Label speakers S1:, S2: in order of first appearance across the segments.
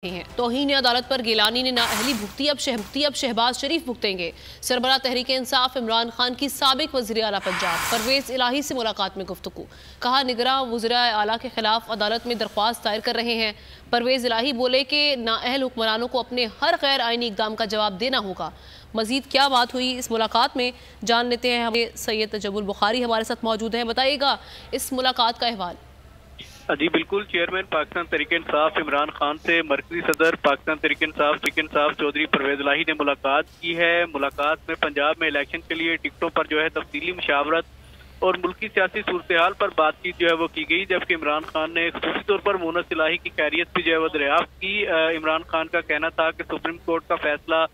S1: हैं। तौहीन अदालत पर गिलानी ने नाअहली भुगती, अब शहबाज शरीफ भुगतेंगे। सरबराह तहरीक इंसाफ इमरान खान की साबिक वज़ीर आला पंजाब परवेज इलाही से मुलाकात में गुफ्तगू। कहा निगरां वज़ीर आला के खिलाफ अदालत में दरख्वास्त दायर कर रहे हैं। परवेज इलाही बोले कि नाअहल हुक्मरानों को अपने हर गैर आइनी इक़दाम का जवाब देना होगा। मजीद क्या बात हुई इस मुलाकात में, जान लेते हैं। हमें सैयद तजब्बुल बुखारी हमारे साथ मौजूद हैं। बताइएगा इस मुलाकात का अहवाल।
S2: जी बिल्कुल, चेयरमैन पाकिस्तान तहरीक इंसाफ इमरान खान से मरकजी सदर पाकिस्तान तहरीक इंसाफ चौधरी परवेज इलाही ने मुलाकात की है। मुलाकात में पंजाब में इलेक्शन के लिए टिकटों पर जो है तफसीली मुशावरत और मुल्की सियासी सूरत हाल पर बातचीत जो है वो की गई, जबकि इमरान खान ने खुसूसी तौर पर मुनस इलाही की खैरियत भी जो है वो दरियाफ्त की। इमरान खान का कहना था कि सुप्रीम कोर्ट का फैसला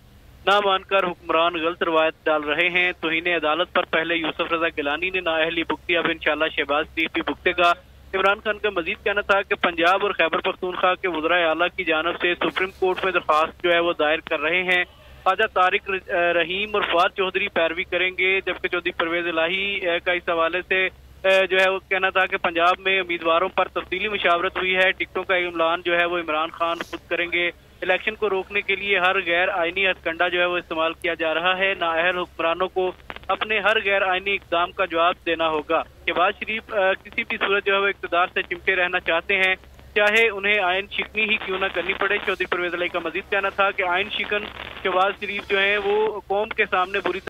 S2: ना मानकर हुक्मरान गलत रवायत डाल रहे हैं। तौहीन अदालत पर पहले यूसुफ रजा गिलानी ने नाअहली भुगती, अब इंशाल्लाह शहबाज शरीफ भी भुगतेगा। इमरान खान का मजीद कहना था कि पंजाब और खैबर पख्तूनख्वा के वज़राए आला की जानब से सुप्रीम कोर्ट में दरख्वास्त जो है वो दायर कर रहे हैं। ख्वाजा तारिक रहीम और फवाद चौधरी पैरवी करेंगे, जबकि चौधरी परवेज इलाही का इस हवाले से जो है वो कहना था कि पंजाब में उम्मीदवारों पर तफसीली मुशावरत हुई है। टिकटों का इमलान जो है वो इमरान खान खुद करेंगे। इलेक्शन को रोकने के लिए हर गैर आइनी हथकंडा जो है वो इस्तेमाल किया जा रहा है। नाअहल हुक्मरानों को अपने हर गैर आइनी इक़दाम का जवाब देना होगा। शहबाज शरीफ किसी भी सूरत जो है वो इक़्तिदार से चिमटे रहना चाहते हैं, चाहे उन्हें आयन शिकनी ही क्यों ना करनी पड़े। चौधरी परवेज इलाही का मजीद कहना था कि आयन शिकन शहबाज शरीफ जो है वो कौम के सामने बुरी